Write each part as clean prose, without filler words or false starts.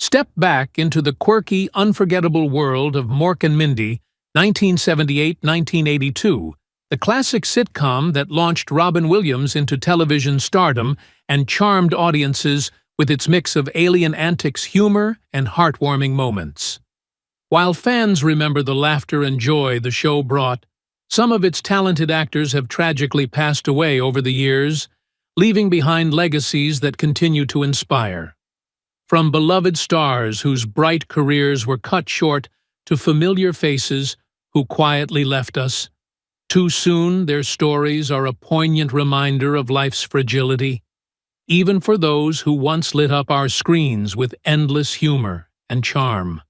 Step back into the quirky, unforgettable world of Mork and Mindy, 1978-1982, the classic sitcom that launched Robin Williams into television stardom and charmed audiences with its mix of alien antics, humor, and heartwarming moments. While fans remember the laughter and joy the show brought, some of its talented actors have tragically passed away over the years, leaving behind legacies that continue to inspire. From beloved stars whose bright careers were cut short to familiar faces who quietly left us, too soon their stories are a poignant reminder of life's fragility, even for those who once lit up our screens with endless humor and charm.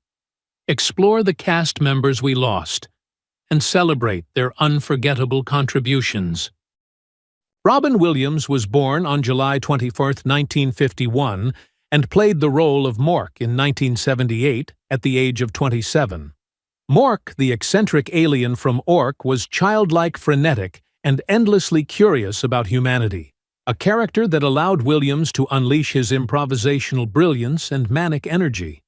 Explore the cast members we lost and celebrate their unforgettable contributions. Robin Williams was born on July 21, 1951, and played the role of Mork in 1978 at the age of 27. Mork, the eccentric alien from Ork, was childlike, frenetic, and endlessly curious about humanity, a character that allowed Williams to unleash his improvisational brilliance and manic energy.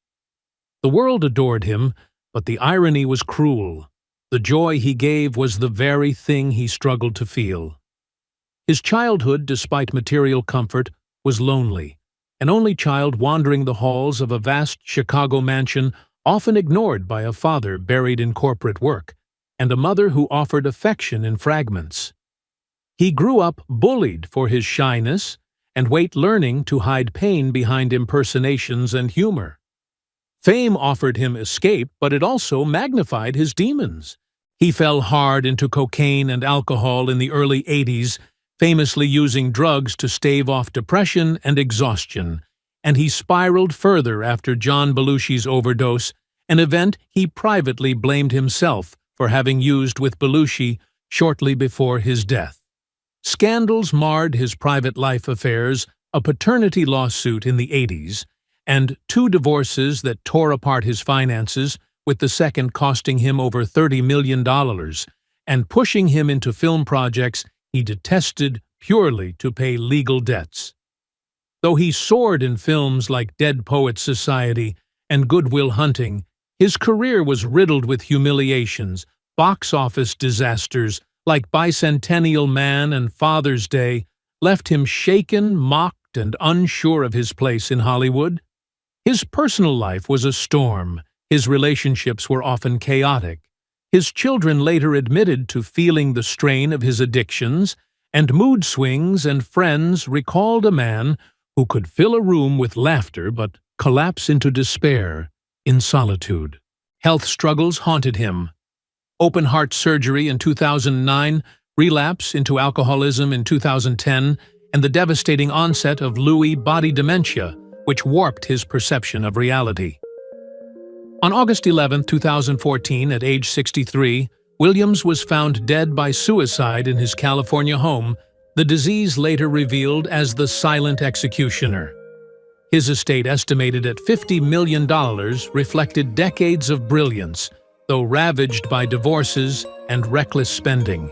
The world adored him, but the irony was cruel. The joy he gave was the very thing he struggled to feel. His childhood, despite material comfort, was lonely, an only child wandering the halls of a vast Chicago mansion, often ignored by a father buried in corporate work, and a mother who offered affection in fragments. He grew up bullied for his shyness and learning to hide pain behind impersonations and humor. Fame offered him escape, but it also magnified his demons. He fell hard into cocaine and alcohol in the early 80s, famously using drugs to stave off depression and exhaustion, and he spiraled further after John Belushi's overdose, an event he privately blamed himself for having used with Belushi shortly before his death. Scandals marred his private life affairs, a paternity lawsuit in the 80s, and 2 divorces that tore apart his finances, with the second costing him over $30 million, and pushing him into film projects he detested purely to pay legal debts. Though he soared in films like Dead Poets Society and Good Will Hunting, his career was riddled with humiliations, box office disasters like Bicentennial Man and Father's Day left him shaken, mocked, and unsure of his place in Hollywood. His personal life was a storm. His relationships were often chaotic. His children later admitted to feeling the strain of his addictions, and mood swings and friends recalled a man who could fill a room with laughter but collapse into despair in solitude. Health struggles haunted him. Open-heart surgery in 2009, relapse into alcoholism in 2010, and the devastating onset of Lewy body dementia, which warped his perception of reality. On August 11, 2014, at age 63, Williams was found dead by suicide in his California home, the disease later revealed as the silent executioner. His estate, estimated at $50 million, reflected decades of brilliance, though ravaged by divorces and reckless spending.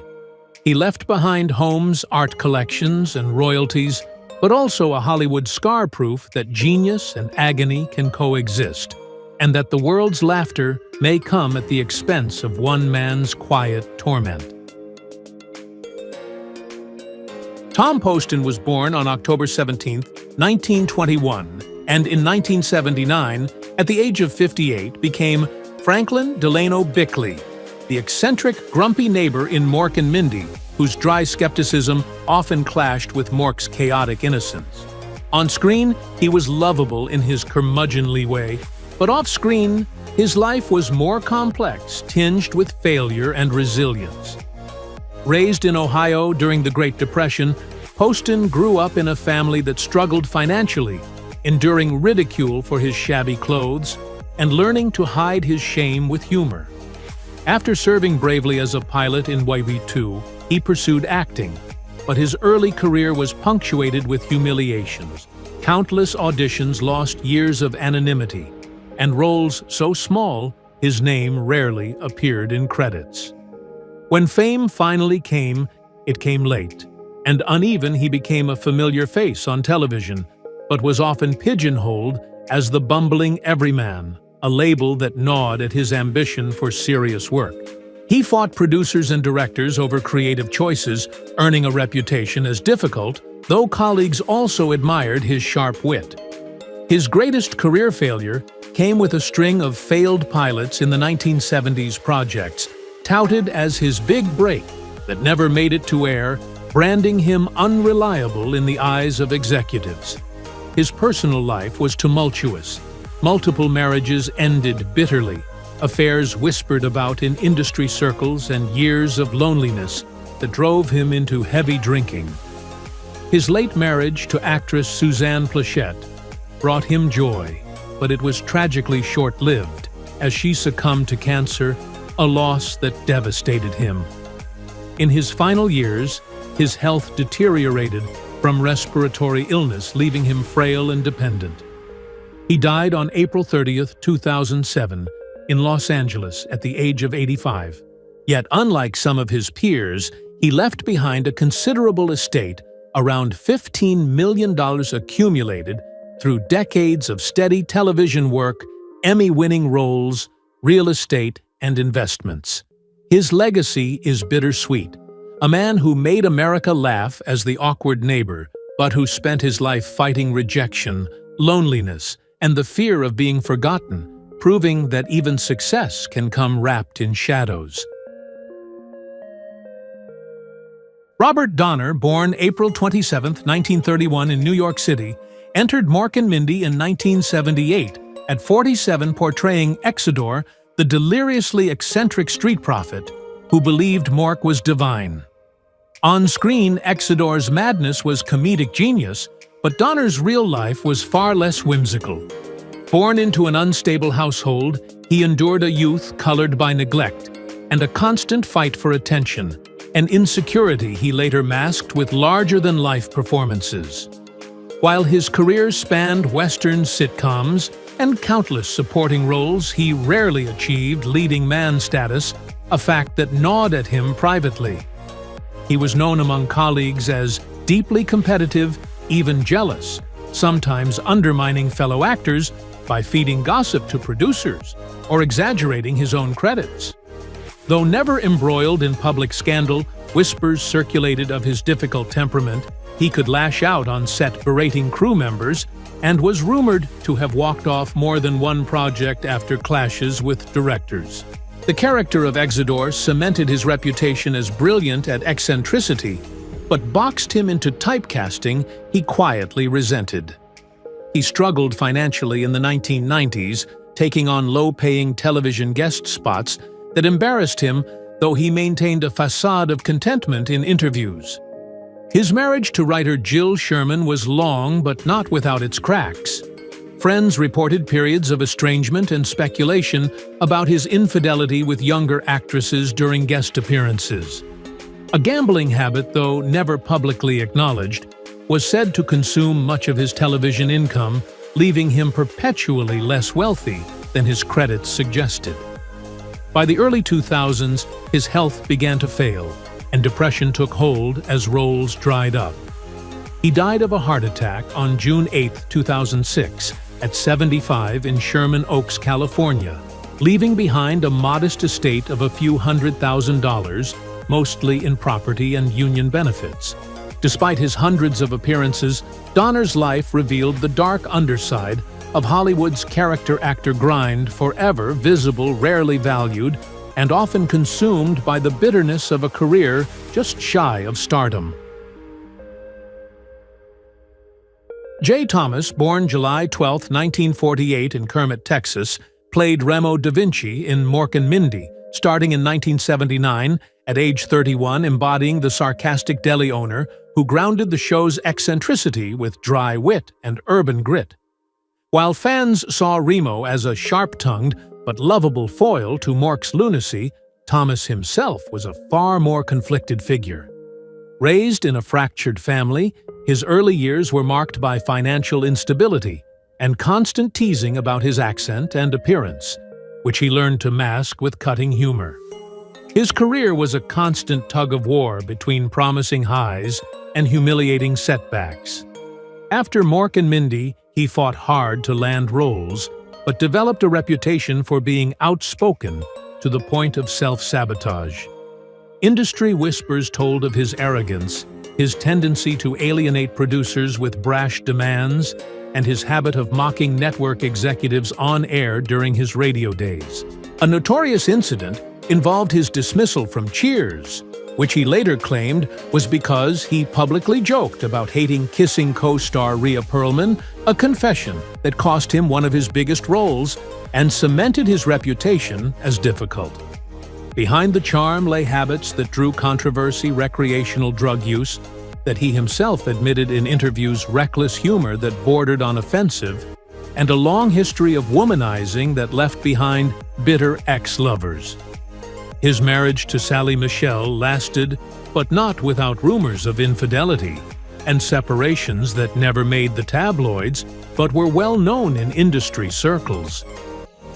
He left behind homes, art collections, and royalties, but also a Hollywood scar proof that genius and agony can coexist, and that the world's laughter may come at the expense of one man's quiet torment. Tom Poston was born on October 17, 1921, and in 1979, at the age of 58, became Franklin Delano Bickley, the eccentric, grumpy neighbor in Mork and Mindy, whose dry skepticism often clashed with Mork's chaotic innocence. On screen, he was lovable in his curmudgeonly way, but off-screen, his life was more complex, tinged with failure and resilience. Raised in Ohio during the Great Depression, Poston grew up in a family that struggled financially, enduring ridicule for his shabby clothes and learning to hide his shame with humor. After serving bravely as a pilot in World War II, he pursued acting, but his early career was punctuated with humiliations. Countless auditions lost years of anonymity, and roles so small his name rarely appeared in credits. When fame finally came, it came late, and uneven he became a familiar face on television, but was often pigeonholed as the bumbling everyman, a label that gnawed at his ambition for serious work. He fought producers and directors over creative choices, earning a reputation as difficult, though colleagues also admired his sharp wit. His greatest career failure came with a string of failed pilots in the 1970s projects, touted as his big break that never made it to air, branding him unreliable in the eyes of executives. His personal life was tumultuous. Multiple marriages ended bitterly, affairs whispered about in industry circles, and years of loneliness that drove him into heavy drinking. His late marriage to actress Suzanne Pleshette brought him joy, but it was tragically short-lived as she succumbed to cancer, a loss that devastated him. In his final years, his health deteriorated from respiratory illness, leaving him frail and dependent. He died on April 30, 2007, in Los Angeles at the age of 85. Yet, unlike some of his peers, he left behind a considerable estate, around $15 million accumulated through decades of steady television work, Emmy-winning roles, real estate, and investments. His legacy is bittersweet. A man who made America laugh as the awkward neighbor, but who spent his life fighting rejection, loneliness, and the fear of being forgotten, proving that even success can come wrapped in shadows. Robert Donner, born April 27, 1931 in New York City, entered Mork Mindy in 1978, at 47 portraying Exidor, the deliriously eccentric street prophet who believed Mork was divine. On screen, Exidor's madness was comedic genius, but Donner's real life was far less whimsical. Born into an unstable household, he endured a youth colored by neglect and a constant fight for attention, an insecurity he later masked with larger-than-life performances. While his career spanned Western sitcoms and countless supporting roles, he rarely achieved leading man status, a fact that gnawed at him privately. He was known among colleagues as deeply competitive, even jealous, sometimes undermining fellow actors by feeding gossip to producers or exaggerating his own credits. Though never embroiled in public scandal, whispers circulated of his difficult temperament. He could lash out on set, berating crew members, and was rumored to have walked off more than one project after clashes with directors. The character of Exidor cemented his reputation as brilliant at eccentricity, but boxed him into typecasting he quietly resented. He struggled financially in the 1990s, taking on low-paying television guest spots that embarrassed him, though he maintained a facade of contentment in interviews. His marriage to writer Jill Sherman was long but not without its cracks. Friends reported periods of estrangement and speculation about his infidelity with younger actresses during guest appearances. A gambling habit, though never publicly acknowledged, was said to consume much of his television income, leaving him perpetually less wealthy than his credits suggested. By the early 2000s, his health began to fail, and depression took hold as roles dried up. He died of a heart attack on June 8, 2006, at 75 in Sherman Oaks, California, leaving behind a modest estate of a few $100,000, mostly in property and union benefits. Despite his hundreds of appearances, Donner's life revealed the dark underside of Hollywood's character actor grind, forever visible, rarely valued, and often consumed by the bitterness of a career just shy of stardom. J. Thomas, born July 12, 1948 in Kermit, Texas, played Remo da Vinci in Mork Mindy, starting in 1979, at age 31 embodying the sarcastic deli owner who grounded the show's eccentricity with dry wit and urban grit. While fans saw Remo as a sharp-tongued but lovable foil to Mork's lunacy, Thomas himself was a far more conflicted figure. Raised in a fractured family, his early years were marked by financial instability and constant teasing about his accent and appearance, which he learned to mask with cutting humor. His career was a constant tug-of-war between promising highs and humiliating setbacks. After Mork Mindy, He fought hard to land roles, but developed a reputation for being outspoken to the point of self-sabotage. Industry whispers told of his arrogance, his tendency to alienate producers with brash demands, and his habit of mocking network executives on air during his radio days. A notorious incident involved his dismissal from Cheers, which he later claimed was because he publicly joked about hating kissing co-star Rhea Perlman, a confession that cost him one of his biggest roles and cemented his reputation as difficult. Behind the charm lay habits that drew controversy: recreational drug use, that he himself admitted in interviews, reckless humor that bordered on offensive, and a long history of womanizing that left behind bitter ex-lovers. His marriage to Sally Michelle lasted, but not without rumors of infidelity, and separations that never made the tabloids, but were well known in industry circles.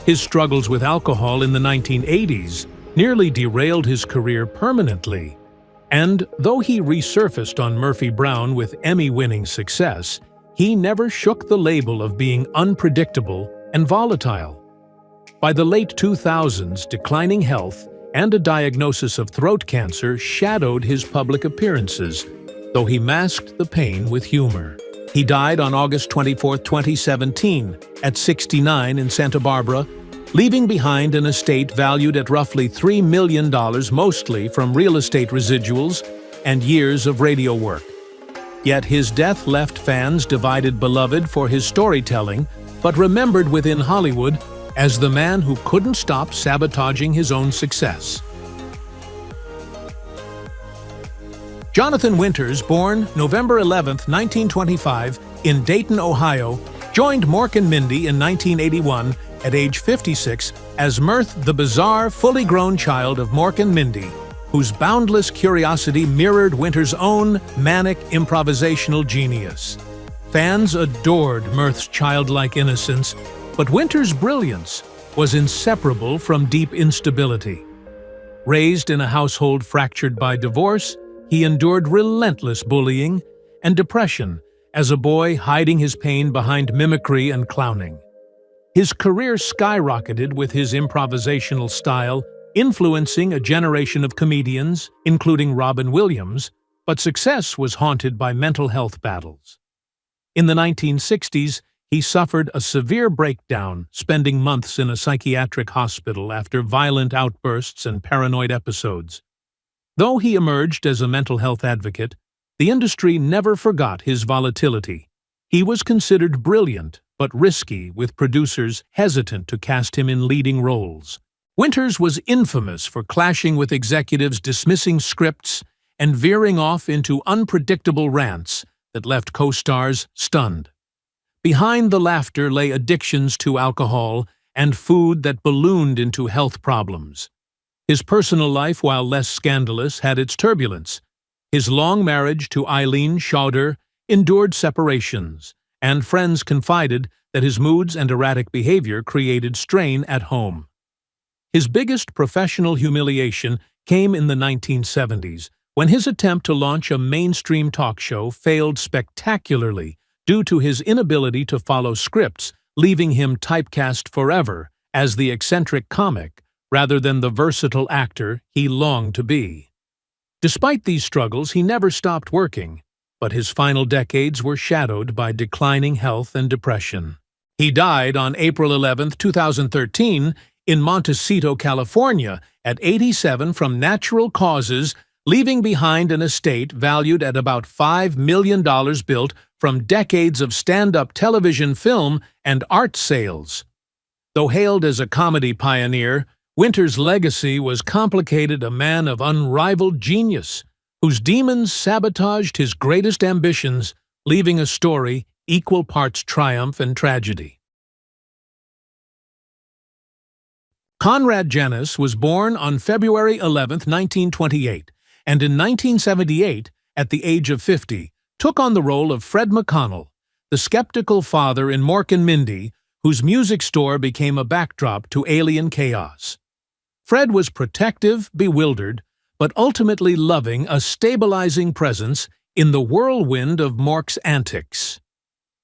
His struggles with alcohol in the 1980s nearly derailed his career permanently, and though he resurfaced on Murphy Brown with Emmy-winning success, he never shook the label of being unpredictable and volatile. By the late 2000s, declining health and a diagnosis of throat cancer shadowed his public appearances, though he masked the pain with humor. He died on August 24, 2017, at 69 in Santa Barbara, leaving behind an estate valued at roughly $3 million, mostly from real estate residuals and years of radio work. Yet his death left fans divided, beloved for his storytelling, but remembered within Hollywood as the man who couldn't stop sabotaging his own success. Jonathan Winters, born November 11, 1925, in Dayton, Ohio, joined Mork Mindy in 1981 at age 56 as Mirth, the bizarre, fully grown child of Mork Mindy, whose boundless curiosity mirrored Winters' own manic improvisational genius. Fans adored Mirth's childlike innocence, but Winters' brilliance was inseparable from deep instability. Raised in a household fractured by divorce, he endured relentless bullying and depression as a boy, hiding his pain behind mimicry and clowning. His career skyrocketed with his improvisational style, influencing a generation of comedians, including Robin Williams, but success was haunted by mental health battles. In the 1960s, he suffered a severe breakdown, spending months in a psychiatric hospital after violent outbursts and paranoid episodes. Though he emerged as a mental health advocate, the industry never forgot his volatility. He was considered brilliant but risky, with producers hesitant to cast him in leading roles. Winters was infamous for clashing with executives, dismissing scripts, and veering off into unpredictable rants that left co-stars stunned. Behind the laughter lay addictions to alcohol and food that ballooned into health problems. His personal life, while less scandalous, had its turbulence. His long marriage to Eileen Schauder endured separations, and friends confided that his moods and erratic behavior created strain at home. His biggest professional humiliation came in the 1970s, when his attempt to launch a mainstream talk show failed spectacularly due to his inability to follow scripts, leaving him typecast forever as the eccentric comic rather than the versatile actor he longed to be. Despite these struggles, he never stopped working, but his final decades were shadowed by declining health and depression. He died on April 11, 2013, in Montecito, California, at 87 from natural causes, leaving behind an estate valued at about $5 million built from decades of stand-up television, film, and art sales. Though hailed as a comedy pioneer, Winters' legacy was complicated: a man of unrivaled genius, whose demons sabotaged his greatest ambitions, leaving a story equal parts triumph and tragedy. Conrad Janis was born on February 11, 1928, and in 1978, at the age of 50, took on the role of Fred McConnell, the skeptical father in Mork Mindy, whose music store became a backdrop to alien chaos. Fred was protective, bewildered, but ultimately loving, a stabilizing presence in the whirlwind of Mork's antics.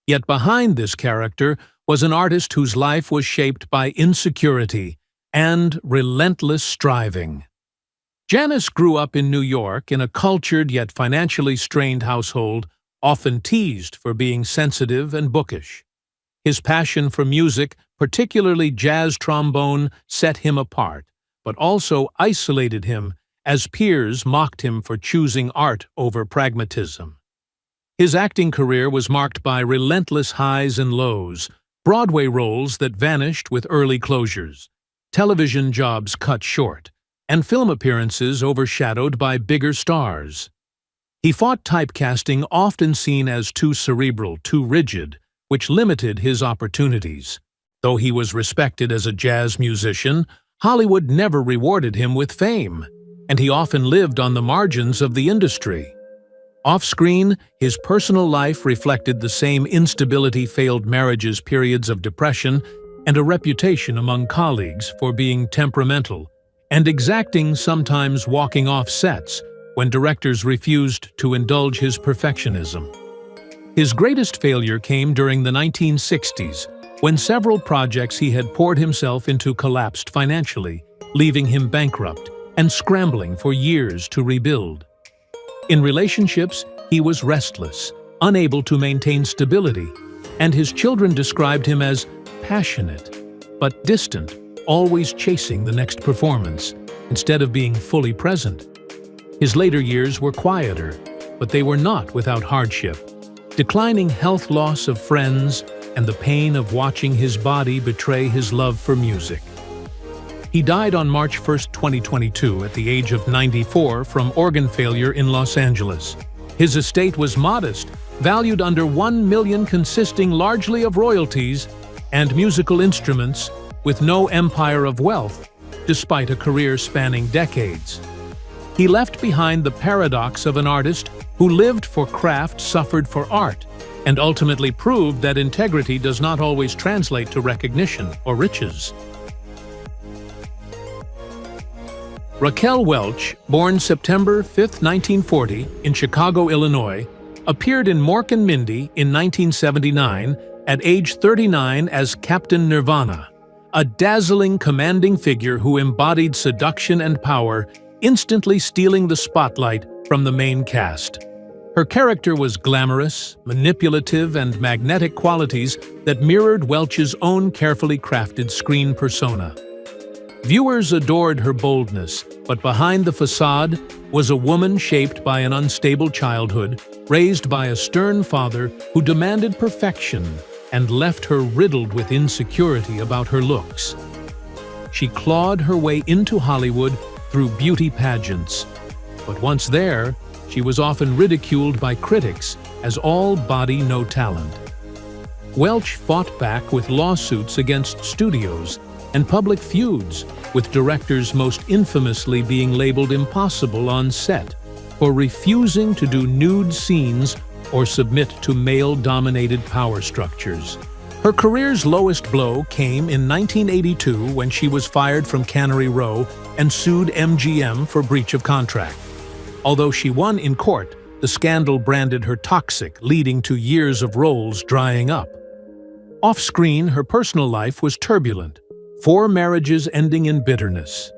Yet behind this character was an artist whose life was shaped by insecurity and relentless striving. Janis grew up in New York in a cultured yet financially strained household, often teased for being sensitive and bookish. His passion for music, particularly jazz trombone, set him apart, but also isolated him as peers mocked him for choosing art over pragmatism. His acting career was marked by relentless highs and lows, Broadway roles that vanished with early closures, television jobs cut short, and film appearances overshadowed by bigger stars. He fought typecasting, often seen as too cerebral, too rigid, which limited his opportunities. Though he was respected as a jazz musician, Hollywood never rewarded him with fame, and he often lived on the margins of the industry. Off-screen, his personal life reflected the same instability, failed marriages, periods of depression, and a reputation among colleagues for being temperamental and exacting, sometimes walking off sets when directors refused to indulge his perfectionism. His greatest failure came during the 1960s, when several projects he had poured himself into collapsed financially, leaving him bankrupt and scrambling for years to rebuild. In relationships, he was restless, unable to maintain stability, and his children described him as passionate, but distant, always chasing the next performance, instead of being fully present. His later years were quieter, but they were not without hardship. Declining health, loss of friends, and the pain of watching his body betray his love for music. He died on March 1, 2022, at the age of 94 from organ failure in Los Angeles. His estate was modest, valued under $1 million, consisting largely of royalties and musical instruments, with no empire of wealth, despite a career spanning decades. He left behind the paradox of an artist who lived for craft, suffered for art, and ultimately proved that integrity does not always translate to recognition or riches. Raquel Welch, born September 5, 1940, in Chicago, Illinois, appeared in Mork Mindy in 1979 at age 39 as Captain Nirvana, a dazzling, commanding figure who embodied seduction and power, instantly stealing the spotlight from the main cast. Her character was glamorous, manipulative, and magnetic qualities that mirrored Welch's own carefully crafted screen persona. Viewers adored her boldness, but behind the facade was a woman shaped by an unstable childhood, raised by a stern father who demanded perfection and left her riddled with insecurity about her looks. She clawed her way into Hollywood through beauty pageants, but once there, she was often ridiculed by critics as all body, no talent. Welch fought back with lawsuits against studios and public feuds, with directors most infamously being labeled impossible on set for refusing to do nude scenes or submit to male-dominated power structures. Her career's lowest blow came in 1982 when she was fired from Cannery Row and sued MGM for breach of contract. Although she won in court, the scandal branded her toxic, leading to years of roles drying up. Off-screen, her personal life was turbulent. 4 marriages ending in bitterness,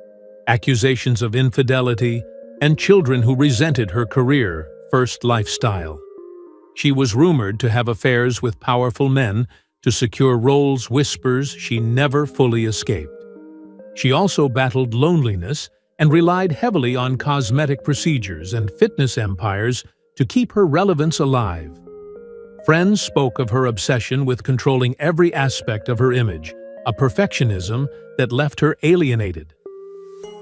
accusations of infidelity, and children who resented her career-first lifestyle. She was rumored to have affairs with powerful men to secure roles, whispers she never fully escaped. She also battled loneliness and relied heavily on cosmetic procedures and fitness empires to keep her relevance alive. Friends spoke of her obsession with controlling every aspect of her image, a perfectionism that left her alienated.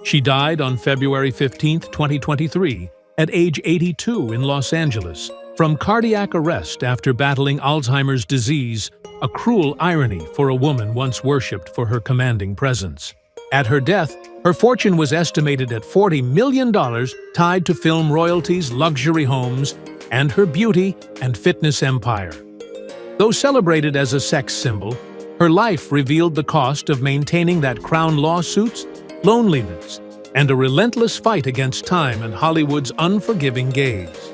She died on February 15, 2023, at age 82 in Los Angeles, from cardiac arrest after battling Alzheimer's disease, a cruel irony for a woman once worshipped for her commanding presence. At her death, her fortune was estimated at $40 million, tied to film royalties, luxury homes, and her beauty and fitness empire. Though celebrated as a sex symbol, her life revealed the cost of maintaining that crown lawsuits, loneliness, and a relentless fight against time and Hollywood's unforgiving gaze.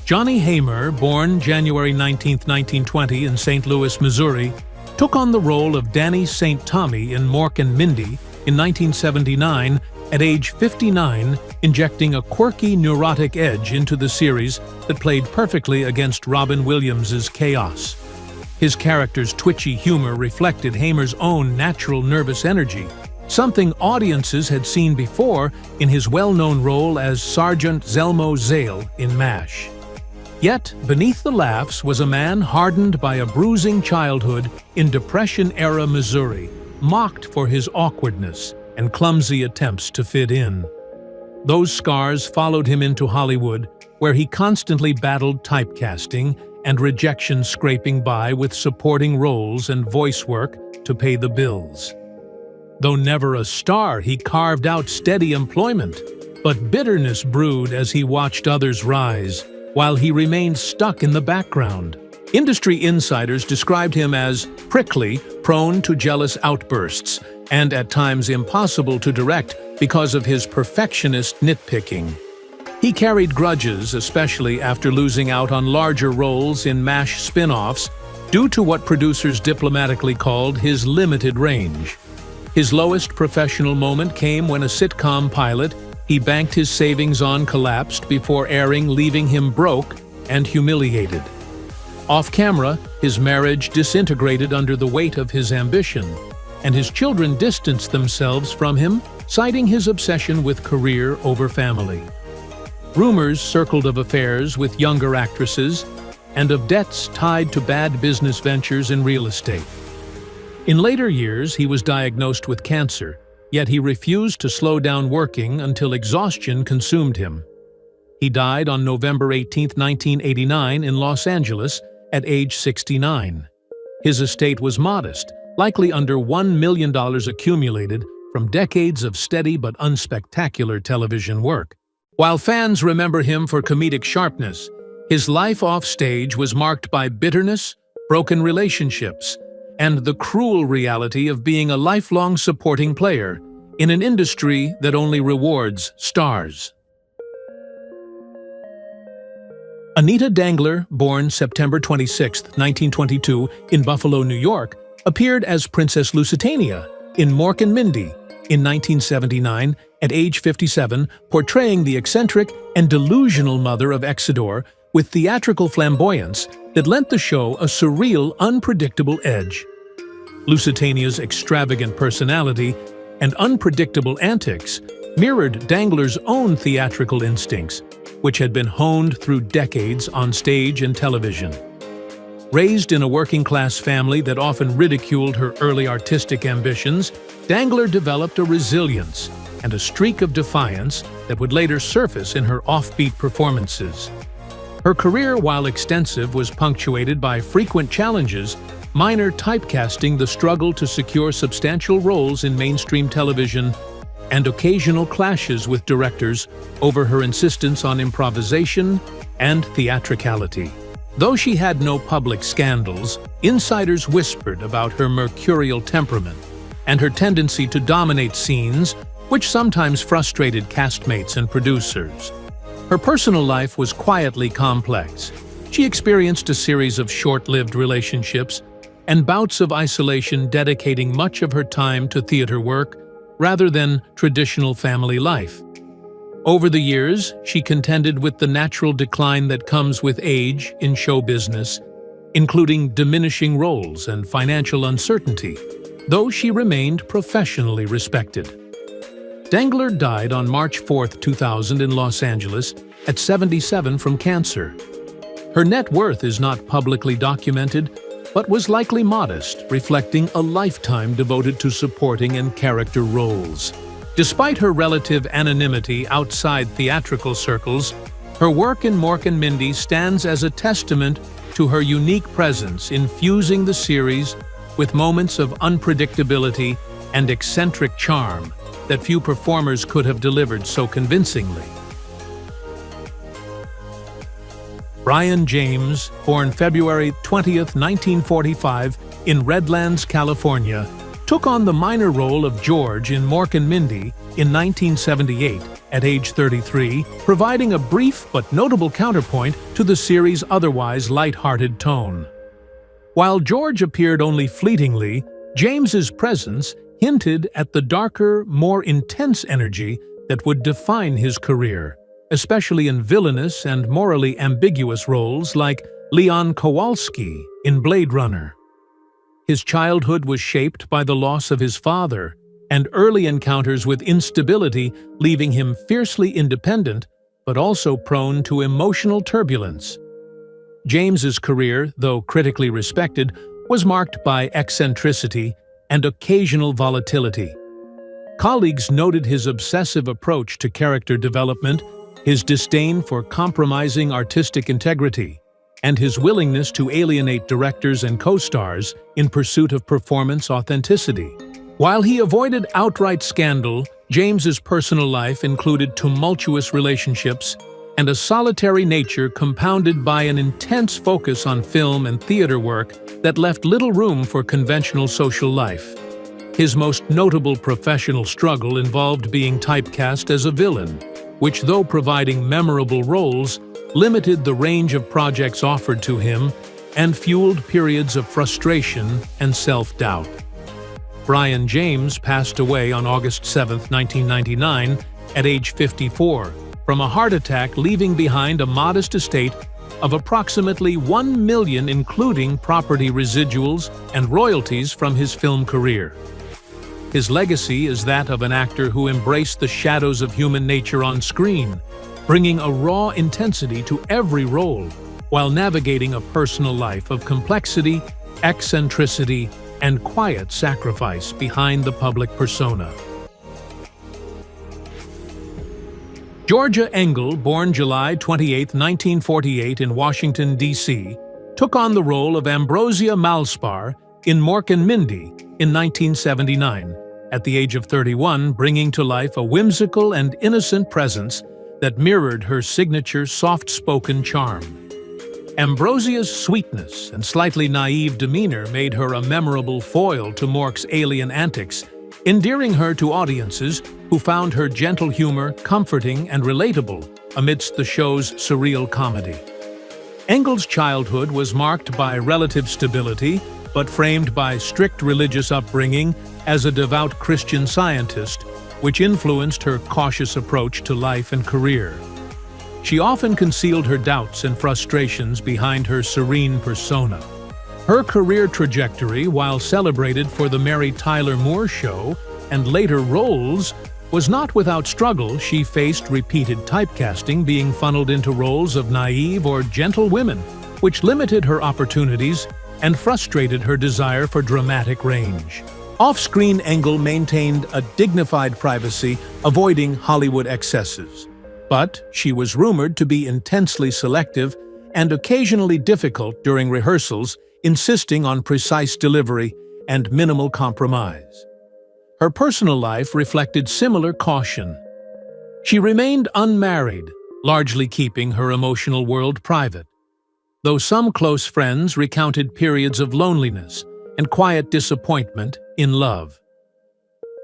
Johnny Haymer, born January 19, 1920 in St. Louis, Missouri, took on the role of Danny St. Tommy in Mork and Mindy in 1979 at age 59, injecting a quirky, neurotic edge into the series that played perfectly against Robin Williams' chaos. His character's twitchy humor reflected Haymer's own natural nervous energy, something audiences had seen before in his well-known role as Sergeant Zelmo Zale in MASH. Yet, beneath the laughs was a man hardened by a bruising childhood in Depression-era Missouri, mocked for his awkwardness and clumsy attempts to fit in. Those scars followed him into Hollywood, where he constantly battled typecasting and rejection, scraping by with supporting roles and voice work to pay the bills. Though never a star, he carved out steady employment, but bitterness brewed as he watched others rise, while he remained stuck in the background. Industry insiders described him as prickly, prone to jealous outbursts, and at times impossible to direct because of his perfectionist nitpicking. He carried grudges, especially after losing out on larger roles in MASH spin-offs, due to what producers diplomatically called his limited range. His lowest professional moment came when a sitcom pilot he banked his savings on collapsed before airing, leaving him broke and humiliated. Off-camera, his marriage disintegrated under the weight of his ambition, and his children distanced themselves from him, citing his obsession with career over family. Rumors circled of affairs with younger actresses and of debts tied to bad business ventures in real estate. In later years, he was diagnosed with cancer, yet he refused to slow down working until exhaustion consumed him. He died on November 18, 1989 in Los Angeles at age 69. His estate was modest, likely under $1 million accumulated from decades of steady but unspectacular television work. While fans remember him for comedic sharpness, his life off stage was marked by bitterness, broken relationships, and the cruel reality of being a lifelong supporting player in an industry that only rewards stars. Anita Dangler, born September 26, 1922, in Buffalo, New York, appeared as Princess Lusitania in Mork and Mindy in 1979 at age 57, portraying the eccentric and delusional mother of Exodore with theatrical flamboyance that lent the show a surreal, unpredictable edge. Lusitania's extravagant personality and unpredictable antics mirrored Dangler's own theatrical instincts, which had been honed through decades on stage and television. Raised in a working-class family that often ridiculed her early artistic ambitions, Dangler developed a resilience and a streak of defiance that would later surface in her offbeat performances. Her career, while extensive, was punctuated by frequent challenges, minor typecasting, the struggle to secure substantial roles in mainstream television, and occasional clashes with directors over her insistence on improvisation and theatricality. Though she had no public scandals, insiders whispered about her mercurial temperament and her tendency to dominate scenes, which sometimes frustrated castmates and producers. Her personal life was quietly complex. She experienced a series of short-lived relationships and bouts of isolation, dedicating much of her time to theater work rather than traditional family life. Over the years, she contended with the natural decline that comes with age in show business, including diminishing roles and financial uncertainty, though she remained professionally respected. Dangler died on March 4, 2000 in Los Angeles at 77 from cancer. Her net worth is not publicly documented, but was likely modest, reflecting a lifetime devoted to supporting and character roles. Despite her relative anonymity outside theatrical circles, her work in Mork and Mindy stands as a testament to her unique presence, infusing the series with moments of unpredictability and eccentric charm that few performers could have delivered so convincingly. Brian James, born February 20, 1945, in Redlands, California, took on the minor role of George in Mork and Mindy in 1978 at age 33, providing a brief but notable counterpoint to the series' otherwise light-hearted tone. While George appeared only fleetingly, James's presence hinted at the darker, more intense energy that would define his career, especially in villainous and morally ambiguous roles like Leon Kowalski in Blade Runner. His childhood was shaped by the loss of his father and early encounters with instability, leaving him fiercely independent but also prone to emotional turbulence. James's career, though critically respected, was marked by eccentricity and occasional volatility. Colleagues noted his obsessive approach to character development, his disdain for compromising artistic integrity, and his willingness to alienate directors and co-stars in pursuit of performance authenticity. While he avoided outright scandal, James's personal life included tumultuous relationships and a solitary nature compounded by an intense focus on film and theater work that left little room for conventional social life. His most notable professional struggle involved being typecast as a villain, which, though providing memorable roles, limited the range of projects offered to him and fueled periods of frustration and self-doubt. Brian James passed away on August 7, 1999, at age 54, from a heart attack, leaving behind a modest estate of approximately $1 million, including property residuals and royalties from his film career. His legacy is that of an actor who embraced the shadows of human nature on screen, bringing a raw intensity to every role, while navigating a personal life of complexity, eccentricity, and quiet sacrifice behind the public persona. Georgia Engel, born July 28, 1948 in Washington, D.C., took on the role of Ambrosia Malspar in Mork Mindy in 1979, at the age of 31, bringing to life a whimsical and innocent presence that mirrored her signature soft-spoken charm. Ambrosia's sweetness and slightly naive demeanor made her a memorable foil to Mork's alien antics, endearing her to audiences who found her gentle humor comforting and relatable amidst the show's surreal comedy. Engel's childhood was marked by relative stability, but framed by strict religious upbringing as a devout Christian Scientist, which influenced her cautious approach to life and career. She often concealed her doubts and frustrations behind her serene persona. Her career trajectory, while celebrated for the Mary Tyler Moore Show and later roles, was not without struggle. She faced repeated typecasting, being funneled into roles of naive or gentle women, which limited her opportunities and frustrated her desire for dramatic range. Off-screen, Engel maintained a dignified privacy, avoiding Hollywood excesses. But she was rumored to be intensely selective and occasionally difficult during rehearsals, insisting on precise delivery and minimal compromise. Her personal life reflected similar caution. She remained unmarried, largely keeping her emotional world private, though some close friends recounted periods of loneliness and quiet disappointment in love.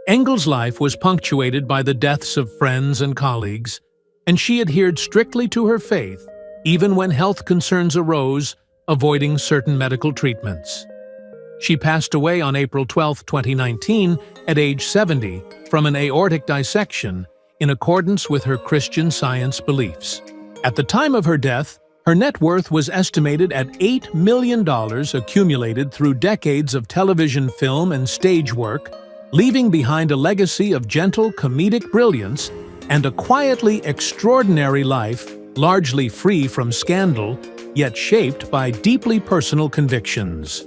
Engel's life was punctuated by the deaths of friends and colleagues, and she adhered strictly to her faith, even when health concerns arose, avoiding certain medical treatments. She passed away on April 12, 2019, at age 70, from an aortic dissection, in accordance with her Christian Science beliefs. At the time of her death, her net worth was estimated at $8 million, accumulated through decades of television, film, and stage work, leaving behind a legacy of gentle comedic brilliance and a quietly extraordinary life, largely free from scandal, yet shaped by deeply personal convictions.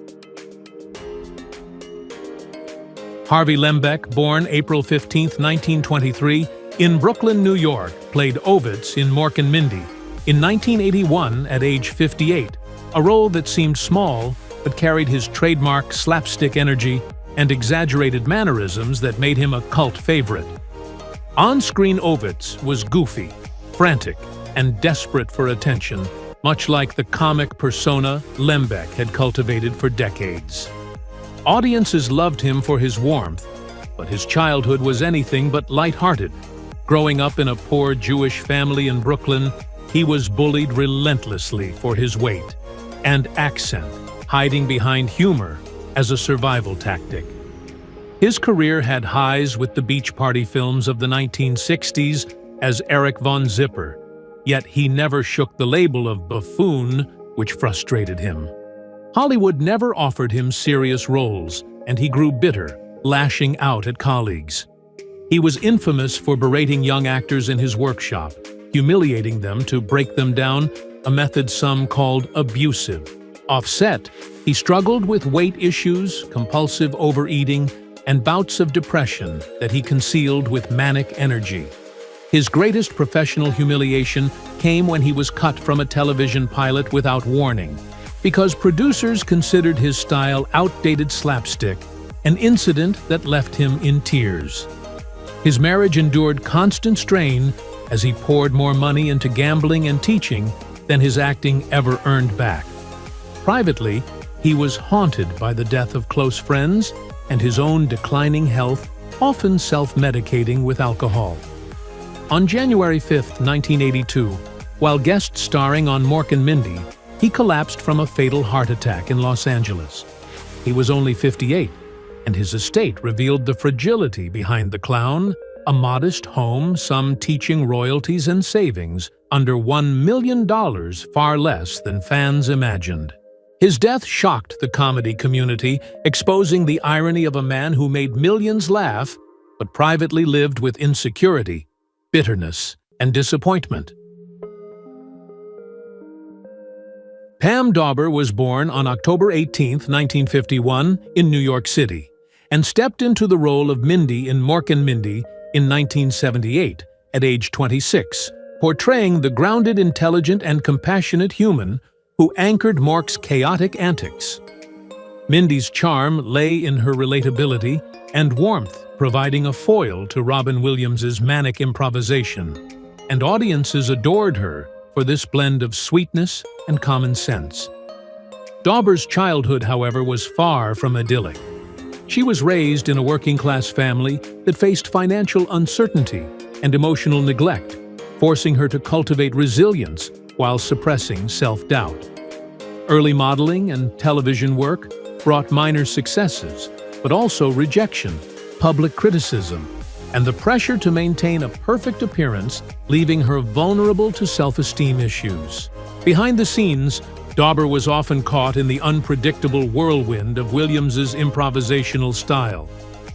Harvey Lembeck, born April 15, 1923, in Brooklyn, New York, played Ovitz in Mork Mindy in 1981 at age 58, a role that seemed small but carried his trademark slapstick energy and exaggerated mannerisms that made him a cult favorite. On-screen Ovitz was goofy, frantic, and desperate for attention, much like the comic persona Lembeck had cultivated for decades. Audiences loved him for his warmth, but his childhood was anything but light-hearted. Growing up in a poor Jewish family in Brooklyn, he was bullied relentlessly for his weight and accent, hiding behind humor as a survival tactic. His career had highs with the beach party films of the 1960s as Eric Von Zipper, yet he never shook the label of buffoon, which frustrated him. Hollywood never offered him serious roles, and he grew bitter, lashing out at colleagues. He was infamous for berating young actors in his workshop, humiliating them to break them down, a method some called abusive. Off-set, he struggled with weight issues, compulsive overeating, and bouts of depression that he concealed with manic energy. His greatest professional humiliation came when he was cut from a television pilot without warning, because producers considered his style outdated slapstick, an incident that left him in tears. His marriage endured constant strain as he poured more money into gambling and teaching than his acting ever earned back. Privately, he was haunted by the death of close friends and his own declining health, often self-medicating with alcohol. On January 5, 1982, while guest starring on Mork Mindy, he collapsed from a fatal heart attack in Los Angeles. He was only 58, and his estate revealed the fragility behind the clown, a modest home, some teaching royalties and savings, under $1 million, far less than fans imagined. His death shocked the comedy community, exposing the irony of a man who made millions laugh, but privately lived with insecurity, bitterness, and disappointment. Pam Dawber was born on October 18, 1951, in New York City, and stepped into the role of Mindy in Mork Mindy in 1978, at age 26, portraying the grounded, intelligent, and compassionate human who anchored Mork's chaotic antics. Mindy's charm lay in her relatability and warmth, providing a foil to Robin Williams's manic improvisation, and audiences adored her for this blend of sweetness and common sense. Dawber's childhood, however, was far from idyllic. She was raised in a working-class family that faced financial uncertainty and emotional neglect, forcing her to cultivate resilience while suppressing self-doubt. Early modeling and television work brought minor successes, but also rejection, public criticism, and the pressure to maintain a perfect appearance, leaving her vulnerable to self-esteem issues. Behind the scenes, Dawber was often caught in the unpredictable whirlwind of Williams's improvisational style,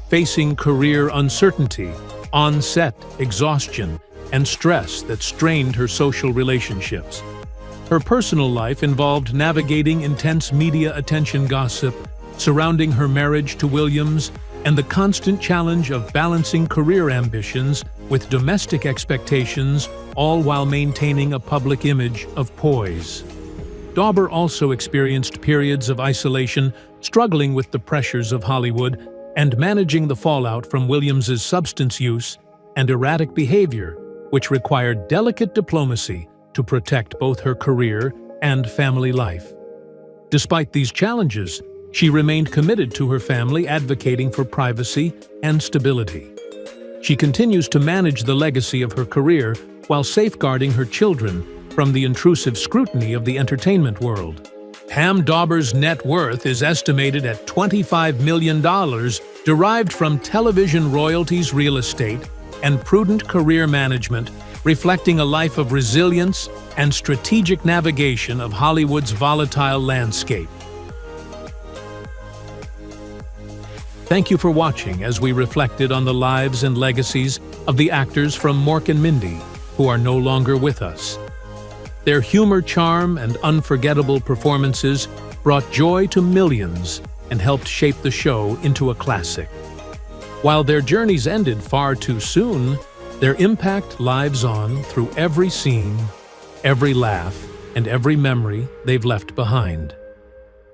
facing career uncertainty, on-set exhaustion, and stress that strained her social relationships. Her personal life involved navigating intense media attention gossip surrounding her marriage to Williams and the constant challenge of balancing career ambitions with domestic expectations, all while maintaining a public image of poise. Dawber also experienced periods of isolation, struggling with the pressures of Hollywood and managing the fallout from Williams's substance use and erratic behavior, which required delicate diplomacy to protect both her career and family life. Despite these challenges, she remained committed to her family, advocating for privacy and stability. She continues to manage the legacy of her career while safeguarding her children from the intrusive scrutiny of the entertainment world. Pam Dawber's net worth is estimated at $25 million, derived from television royalties, real estate, and prudent career management, reflecting a life of resilience and strategic navigation of Hollywood's volatile landscape. Thank you for watching as we reflected on the lives and legacies of the actors from Mork Mindy who are no longer with us. Their humor, charm, and unforgettable performances brought joy to millions and helped shape the show into a classic. While their journeys ended far too soon, their impact lives on through every scene, every laugh, and every memory they've left behind.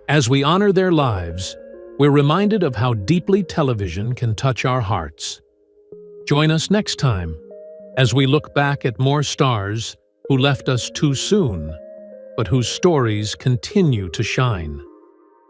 As we honor their lives, we're reminded of how deeply television can touch our hearts. Join us next time as we look back at more stars who left us too soon, but whose stories continue to shine.